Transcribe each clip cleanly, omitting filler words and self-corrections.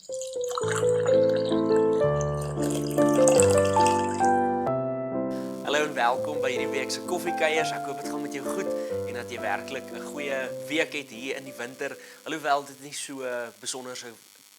Hallo en welkom by hierdie week se koffiekuiers. Ek hoop dit gaan met jou goed en dat jy werklik 'n goeie week het hier in die winter. Alhoewel dit nie so 'n besonderse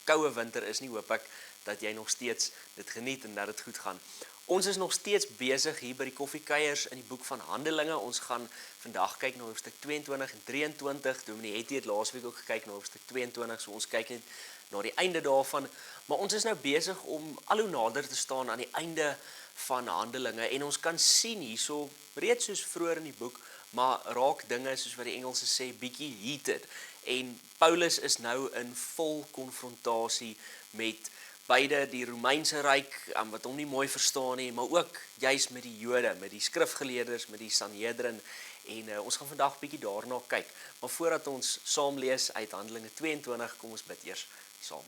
koue winter is nie, hoop ek dat jy nog steeds dit geniet en dat dit goed gaan. Ons is nog steeds besig hier by die koffiekuiers in die boek van Handelinge. Ons gaan vandag kyk na hoofstuk 22 en 23. Dominee Hetty het laasweek ook gekyk na hoofstuk 22, so ons kyk net na die einde daarvan. Maar ons is nou besig om al hoe nader te staan aan die einde van Handelinge en ons kan sien hierso reeds soos vroeër in die boek, maar raak dinge soos wat die Engelse sê bietjie heated. En Paulus is nou in vol konfrontasie met beide die Romeinse ryk, wat hom nie mooi verstaan nie, maar ook juis met die Jode, met die skrifgeleerders, met die Sanhedrin. En ons gaan vandag bietjie daarna kyk. Maar voordat ons saam lees uit Handelinge 22, kom ons bid eers saam.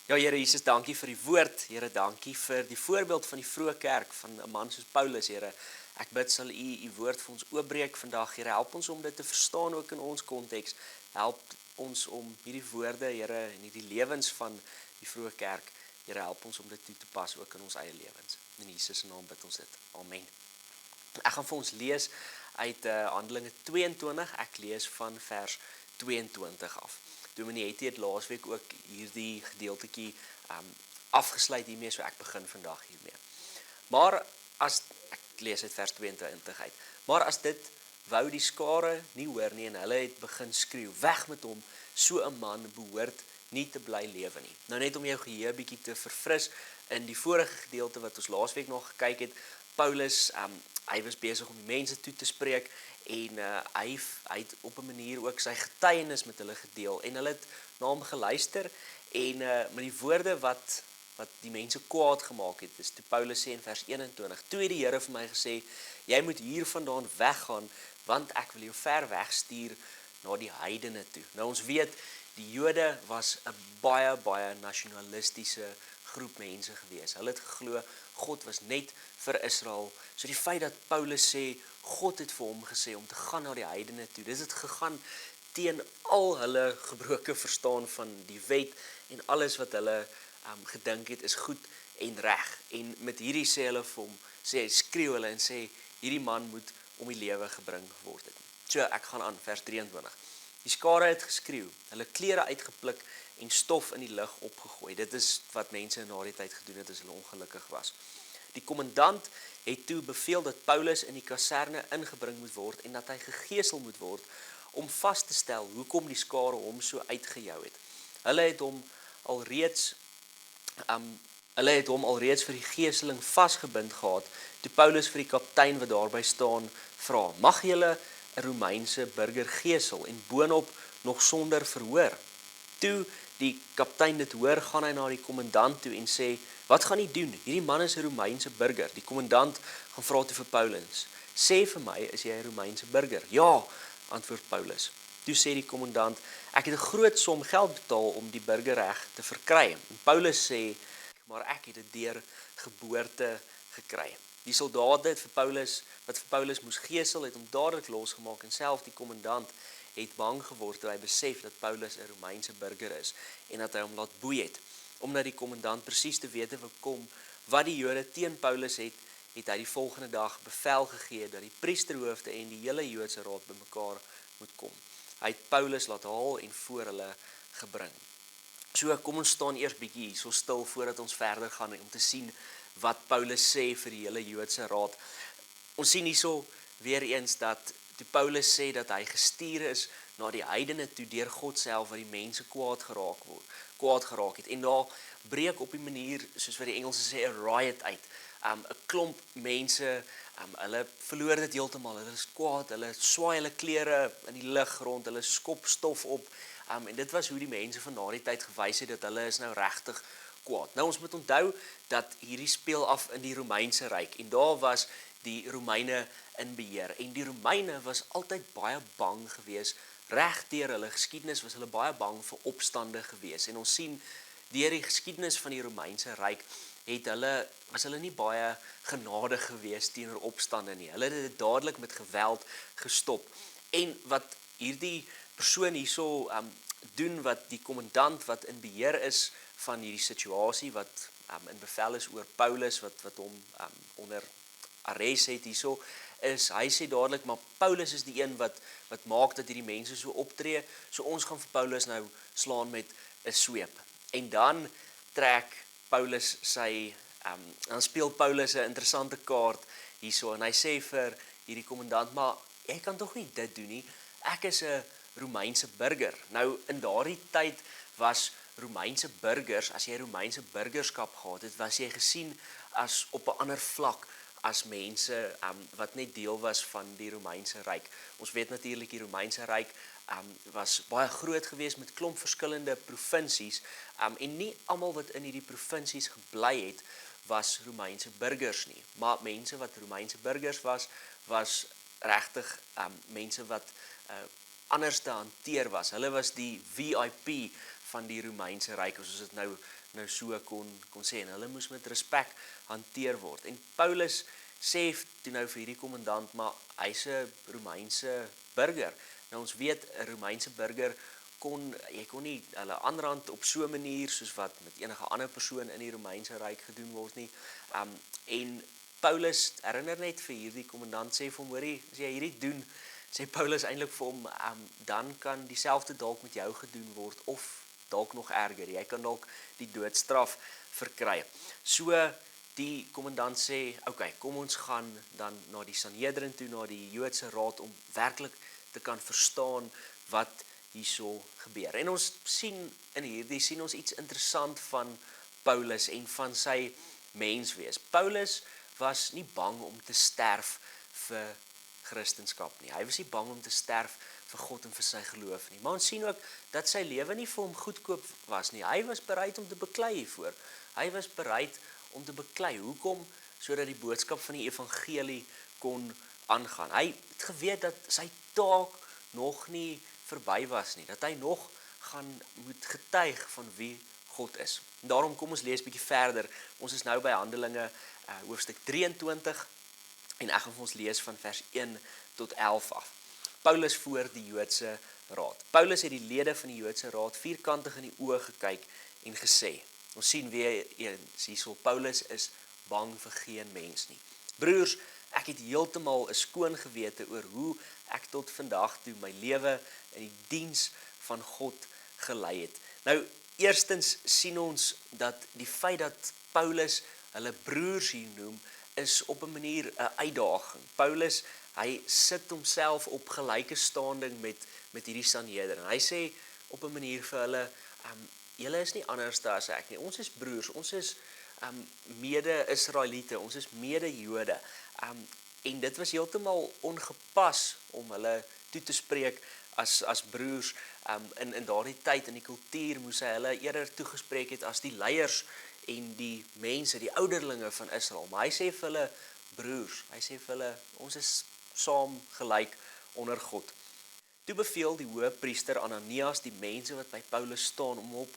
Ja, Here Jesus, dankie vir die woord. Here, dankie vir die voorbeeld van die vroeë kerk, van 'n man soos Paulus, Here. Ek bid sal u woord vir ons oopbreek vandag, Here. Help ons om dit te verstaan ook in ons konteks. Help ons om hierdie woorde, Here, en hierdie lewens van die vroeë kerk, Here, help ons om dit toe te pas ook in ons eie lewens. In Jesus se naam bid ons dit. Amen. Ek gaan vir ons lees uit Handelinge 22. Ek lees van vers 22 af. Dominee Hetty het laasweek ook hierdie gedeeltetjie afgesluit hiermee, so ek begin vandag hiermee. Maar as ek lees uit vers 22 uit. Maar as dit wou die skare nie hoor nie en hulle het begin skreeu, weg met hom, so 'n man behoort nie te bly lewe nie. Nou net om jou geheue bietjie te verfris, in die vorige gedeelte wat ons laasweek nog gekyk het, Paulus, hy was besig om die mense toe te spreek en hy het op 'n manier ook sy getuienis met hulle gedeel en hulle het na hom geluister en met die woorde wat die mense kwaad gemaak het, is toe Paulus sê in vers 21, toe het die Here vir my gesê, jy moet hiervandaan weggaan, want ek wil jou ver wegstuur na die heidene toe. Nou ons weet, die Jode was 'n baie nasionalistiese groep mense gewees. Hulle het geglo, God was net vir Israel. So die feit dat Paulus sê, God het vir hom gesê om te gaan na die heidene toe, dis het gegaan teen al hulle gebroke verstaan van die wet en alles wat hulle gedink het is goed en reg. En met hierdie sê hulle vir hom, skreeu hulle en sê, hierdie man moet om die lewe gebring word het. So ek gaan aan, vers 23. Die skare het geskreeu, hulle klere uitgepluk en stof in die lug opgegooi. Dit is wat mense in daardie tyd gedoen het as hulle ongelukkig was. Die kommandant het toe beveel dat Paulus in die kaserne ingebring moet word en dat hy gegeesel moet word om vas te stel hoekom die skare hom so uitgejou het. Hulle het hom alreeds vir die geeseling vasgebind gehad, toe Paulus vir die kaptein wat daarby staan vra, mag julle 'n Romeinse burger geesel en boonop nog sonder verhoor? Toe die kaptein dit hoor, gaan hy na die kommandant toe en sê, wat gaan jy doen? Hierdie man is 'n Romeinse burger. Die kommandant gaan vra toe vir Paulus, sê vir my, is jy 'n Romeinse burger? Ja, antwoord Paulus. Toe sê die kommandant, ek het 'n groot som geld betaal om die burgerreg te verkry. En Paulus sê, maar ek het dit deur geboorte gekry. Die soldate wat vir Paulus moes geesel, het hom dadelik losgemaak en self die kommandant het bang geword toe hy besef dat Paulus 'n Romeinse burger is en dat hy hom laat boei het. Omdat die kommandant presies te wete wou kom wat die Jode teen Paulus het hy die volgende dag bevel gegee dat die priesterhoofde en die hele Joodse raad bymekaar moet kom. Hy het Paulus laat haal en voor hulle gebring. So kom ons staan eers bietjie so stil voordat ons verder gaan om te sien wat Paulus sê vir die hele Joodse raad. Ons sien hierso weer eens dat toe Paulus sê dat hy gestuur is na die heidene toe deur God self wat die mense kwaad geraak het. En daar breek op die manier, soos wat die Engelse sê, 'n riot uit. 'n Klomp mense, hulle verloor dit heeltemal. Hulle is kwaad, hulle swaai hulle klere in die lug rond, hulle skop stof op. En dit was hoe die mense van daardie tyd gewys het dat hulle is nou regtig kwaad. Nou ons moet onthou dat hierdie speel af in die Romeinse ryk en daar was die Romeine in beheer. En die Romeine was altyd baie bang gewees, reg deur hulle geskiedenis was hulle baie bang vir opstande gewees. En ons sien deur die geskiedenis van die Romeinse ryk was hulle nie baie genadig gewees teenoor opstande nie. Hulle het dit dadelik met geweld gestop. En wat hierdie persoon hierso doen wat die kommandant wat in beheer is van hierdie situasie, wat in bevel is oor Paulus, wat hom onder arrest het hierso, is, hy sê dadelik, maar Paulus is die een wat maak dat hierdie mense so optree, so ons gaan vir Paulus nou slaan met 'n sweep. En dan trek Paulus dan speel Paulus 'n interessante kaart hierso, en hy sê vir hierdie kommandant, maar jy kan tog nie dit doen nie, ek is 'n Romeinse burger. Nou, in daardie tyd was Romeinse burgers, as jy Romeinse burgerskap gehad het, was jy gesien as op 'n ander vlak as mense wat net deel was van die Romeinse Ryk. Ons weet natuurlik die Romeinse Ryk was baie groot geweest met klomp verskillende provinsies en nie almal wat in hierdie provinsies gebly het was Romeinse burgers nie, maar mense wat Romeinse burgers was regtig mense wat anders te hanteer was. Hulle was die VIP van die Romeinse Ryk, as ons dit nou so kon sê, en hulle moes met respek hanteer word. En Paulus sê toe nou vir hierdie kommandant, maar hy's 'n Romeinse burger. Nou ons weet, 'n Romeinse burger jy kon nie hulle aanrand op so 'n manier soos wat met enige ander persoon in die Romeinse Ryk gedoen word nie. En Paulus herinner net vir hierdie kommandant, sê vir hom, hoorie, as jy hierdie doen, sê Paulus eintlik vir hom, dan kan dieselfde dalk met jou gedoen word, of dalk nog erger, jy kan dalk die doodstraf verkry. So die kommandant sê, okay, kom ons gaan dan na die Sanhedrin toe, na die Joodse Raad, om werklik te kan verstaan wat hierso gebeur. En ons sien ons iets interessant van Paulus en van sy menswees. Paulus was nie bang om te sterf vir Christendom nie. Hy was nie bang om te sterf vir God en vir sy geloof nie. Maar ons sien ook dat sy lewe nie vir hom goedkoop was nie. Hy was bereid om te beklei hiervoor. Hy was bereid om te beklei. Hoekom? Sodat die boodskap van die evangelie kon aangaan. Hy het geweet dat sy taak nog nie verby was nie, dat hy nog gaan moet getuig van wie God is. En daarom kom ons lees bietjie verder. Ons is nou by Handelinge hoofstuk 23 en ek gaan vir ons lees van vers 1 tot 11 af. Paulus voor die Joodse Raad. Paulus het die lede van die Joodse Raad vierkantig in die oë gekyk en gesê, ons sien weer eens hierso, Paulus is bang vir geen mens nie. Broers, ek het heeltemal 'n skoon gewete oor hoe ek tot vandag toe my lewe in die diens van God gelei het. Nou, eerstens sien ons dat die feit dat Paulus hulle broers hier noem, is op 'n manier 'n uitdaging. Paulus, hy sit homself op gelyke standing met hierdie Sanhedrin. Hy sê op 'n manier vir hulle, julle is nie anders as ek nie. Ons is broers, ons is mede-Israeliete, ons is mede-Jode. En dit was heeltemal ongepas om hulle toe te spreek as broers. In daardie tyd, in die kultuur, moes hy hulle eerder toegespreek het as die leiers en die mense, die ouderlinge van Israel. Maar hy sê vir hulle broers, hy sê vir hulle, ons is saam gelyk onder God. Toe beveel die hoëpriester Ananias die mense wat by Paulus staan om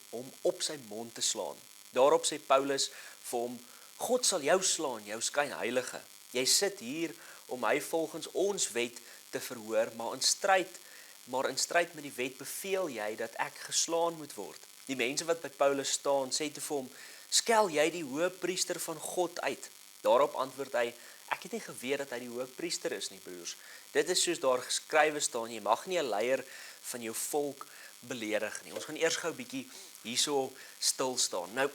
op sy mond te slaan. Daarop sê Paulus vir hom, God sal jou slaan, jou skynheilige. Jy sit hier om my volgens ons wet te verhoor, maar in stryd met die wet beveel jy dat ek geslaan moet word. Die mense wat by Paulus staan, sê te vir hom, skel jy die hoëpriester van God uit? Daarop antwoord hy, ek het nie geweet dat hy die hoëpriester is nie, broers. Dit is soos daar geskrywe staan, jy mag nie 'n leier van jou volk beledig nie. Ons gaan eers gou 'n bietjie hierso stil staan. Nou,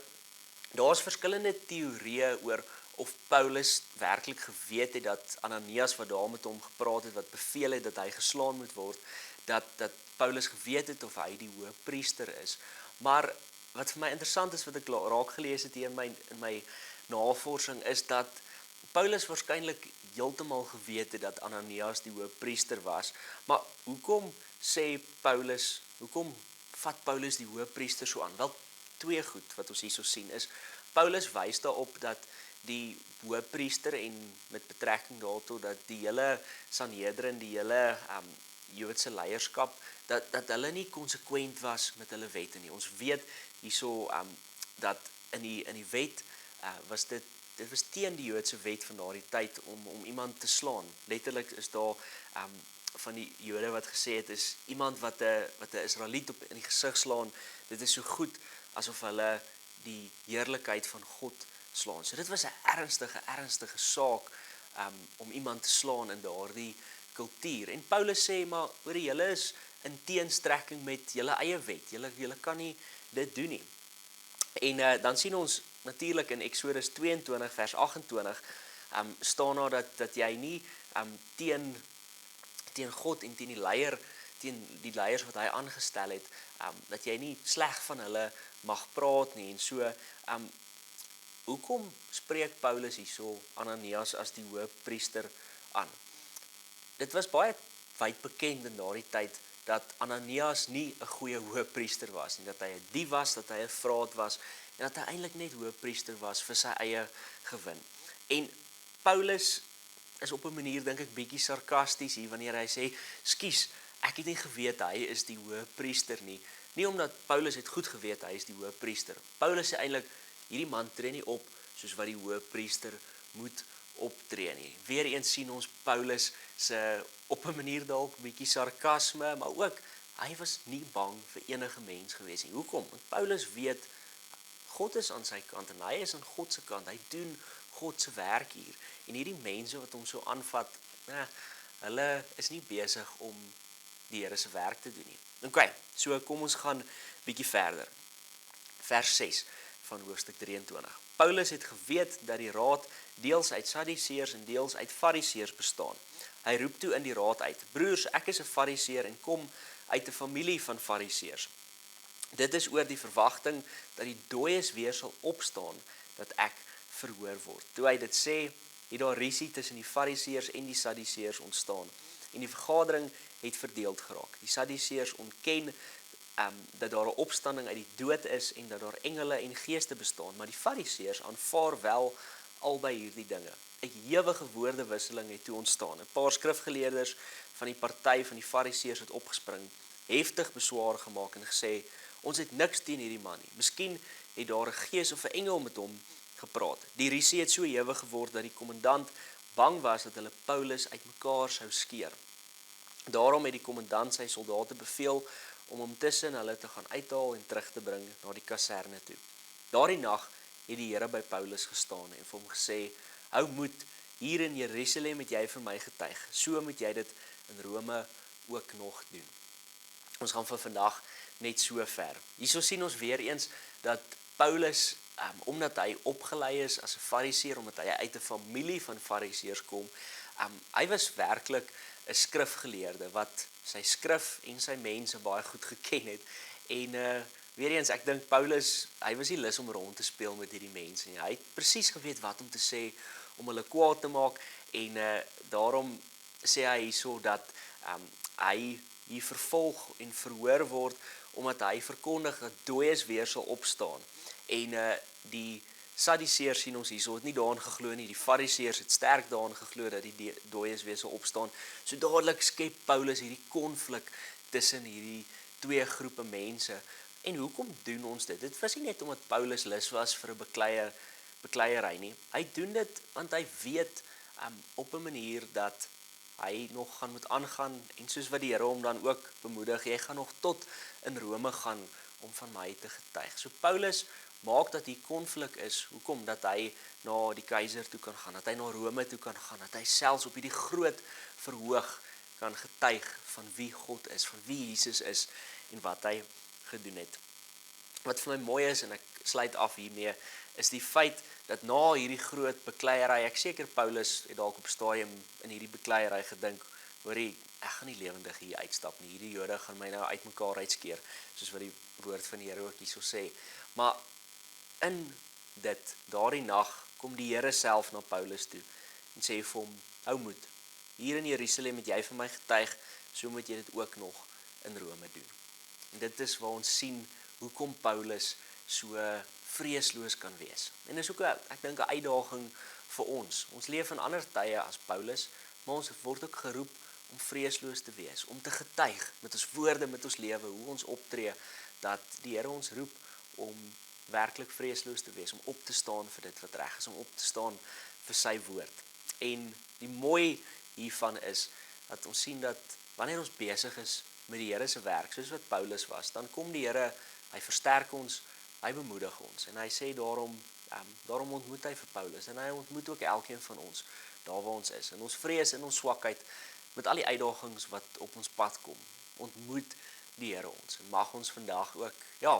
daar's verskillende teorieë oor of Paulus werklik geweet het dat Ananias wat daar met hom gepraat het, wat beveel het dat hy geslaan moet word, dat Paulus geweet het of hy die hoëpriester is. Maar wat vir my interessant is, wat ek raak gelees het hier in my navorsing, is dat Paulus waarskynlik heeltemal geweet het dat Ananias die hoëpriester was. Maar hoekom vat Paulus die hoëpriester so aan? Wel, twee goed wat ons hierso sien is, Paulus wys daarop dat die hoëpriester en met betrekking daartoe dat die hele Sanhedrin, die hele Joodse leierskap, dat hulle nie konsekwent was met hulle wette nie. Ons weet hierso dat in die wet was dit was teen die Joodse wet van daardie tyd om iemand te slaan. Letterlik is daar van die Jode wat gesê het, is iemand wat 'n Israeliet op in die gesig slaan, dit is so goed asof hulle die heerlikheid van God slaan. So dit was 'n ernstige saak om iemand te slaan in daardie kultuur. En Paulus sê, maar hoor julle is in teenstrekking met julle eie wet. Julle kan nie dit doen nie. En dan sien ons natuurlik in Eksodus 22 vers 28 staan daar dat jy nie teen God en teen die leiers wat hy aangestel het, dat jy nie sleg van hulle mag praat nie. En so hoekom spreek Paulus hierso Ananias as die hoëpriester aan? Dit was baie wyd bekend in daardie tyd dat Ananias nie 'n goeie hoëpriester was nie, dat hy 'n dief was, dat hy 'n vraat was en dat hy eintlik net hoëpriester was vir sy eie gewin. En Paulus is op 'n manier dink ek bietjie sarkasties hier wanneer hy sê, "Skus, ek het nie geweet hy is die hoëpriester nie." Nie omdat Paulus het goed geweet hy is die hoëpriester. Paulus sê eintlik hierdie man tree nie op soos wat die hoëpriester moet optree nie. Weereens sien ons Paulus se op 'n manier dalk bietjie sarkasme, maar ook hy was nie bang vir enige mens gewees nie. Hoekom? Want Paulus weet God is aan sy kant en hy is aan God se kant. Hy doen God se werk hier. En hierdie mense wat hom so aanvat, hulle is nie besig om die Here se werk te doen nie. Okay, so kom ons gaan bietjie verder. Vers 6 van hoofstuk 23. Paulus het geweet dat die raad deels uit Sadduseërs en deels uit Fariseërs bestaan. Hy roep toe in die raad uit: "Broers, ek is 'n Fariseër en kom uit 'n familie van Fariseërs. Dit is oor die verwagting dat die dooies weer sal opstaan, dat ek verhoor word." Toe hy dit sê, het daar rusie tussen die Fariseërs en die Sadduseërs ontstaan. En die vergadering het verdeeld geraak. Die Sadduseërs ontken dat daar 'n opstanding uit die dood is en dat daar engele en geeste bestaan, maar die Fariseërs aanvaar wel albei hierdie dinge. 'n Ewige woordewisseling het toe ontstaan. 'n Paar skrifgeleerders van die party van die Fariseërs het opgespring, heftig beswaar gemaak en gesê: "Ons het niks teen hierdie man nie. Miskien het daar 'n gees of 'n engel met hom gepraat." Die rusie het so ewig geword dat die kommandant bang was dat hulle Paulus uitmekaar sou skeer. Daarom het die kommandant sy soldate beveel om hom tussen hulle te gaan uithaal en terug te bring na die kaserne toe. Daardie nag het die Here by Paulus gestaan en vir hom gesê: "Hou moed, hier in Jerusalem het jy vir my getuig. So moet jy dit in Rome ook nog doen." Ons gaan vir vandag net so ver. Hierso sien ons weer eens dat Paulus, omdat hy opgelei is as 'n Fariseer, omdat hy uit 'n familie van Fariseërs kom, hy was werklik 'n skrifgeleerde wat sy skrif en sy mense baie goed geken het. En weer eens, ek dink Paulus, hy was nie lus om rond te speel met hierdie mense nie. Hy het presies geweet wat om te sê om hulle kwaad te maak en daarom sê hy hierso dat hy hier vervolg en verhoor word omdat hy verkondig dat dooies weer sal opstaan. En die Sadduseërs sien ons hierso het nie daarin geglo nie. Die Fariseërs het sterk daarin geglo dat die dooies weer sal opstaan. So dadelik skep Paulus hierdie konflik tussen hierdie twee groepe mense. En hoekom doen ons dit? Dit was nie net omdat Paulus lus was vir 'n bekleierery nie. Hy doen dit want hy weet op 'n manier dat hy nog gaan moet aangaan en soos wat die Here hom dan ook bemoedig, jy gaan nog tot in Rome gaan om van my te getuig. So Paulus maak dat hier konflik is, hoekom? Dat hy na die keiser toe kan gaan, dat hy na Rome toe kan gaan, dat hy selfs op hierdie groot verhoog kan getuig van wie God is, van wie Jesus is en wat hy gedoen het. Wat vir my mooi is, en ek sluit af hiermee, is die feit dat na hierdie groot bekleierery, ek seker Paulus het dalk op stadium in hierdie bekleierery gedink, hoorie, ek gaan nie lewendig hier uitstap nie, hierdie Jode gaan my nou uitmekaar uitskeer, soos wat die woord van die Here ook hierso sê. Maar in dit, daardie nag, kom die Here self na Paulus toe en sê vir hom: "Hou moed, hier in Jerusalem het jy vir my getuig, so moet jy dit ook nog in Rome doen." En dit is waar ons sien hoekom Paulus so vreesloos kan wees. En dis ook ek dink 'n uitdaging vir ons. Ons leef in ander tye as Paulus, maar ons word ook geroep om vreesloos te wees, om te getuig met ons woorde, met ons lewe, hoe ons optree, dat die Here ons roep om werklik vreesloos te wees, om op te staan vir dit wat reg is, om op te staan vir sy woord. En die mooi hiervan is dat ons sien dat wanneer ons besig is met die Here se werk, soos wat Paulus was, dan kom die Here, hy versterk ons, hy bemoedig ons en hy sê daarom ontmoet hy vir Paulus en hy ontmoet ook elkeen van ons daar waar ons is. In ons vrees en ons swakheid, met al die uitdagings wat op ons pad kom, ontmoet die Here ons. En mag ons vandag ook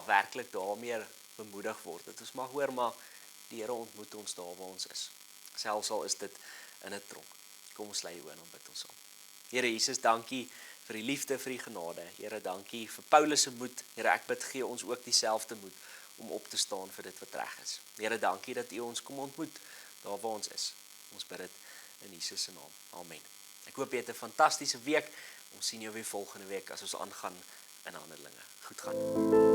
werklik daarmee bemoedig word. Dat ons mag hoor, maar die Here ontmoet ons daar waar ons is. Selfs al is dit in 'n tronk. Kom ons lê hier en bid ons saam. Here Jesus, dankie vir die liefde, vir die genade. Here, dankie vir Paulus se moed. Here, ek bid gee ons ook dieselfde moed om op te staan vir dit wat reg is. Here, dankie dat U ons kom ontmoet daar waar ons is. Ons bid dit in Jesus se naam. Amen. Ek hoop jy het 'n fantastiese week. Ons sien jou weer volgende week as ons aangaan in Handelinge. Goed gaan.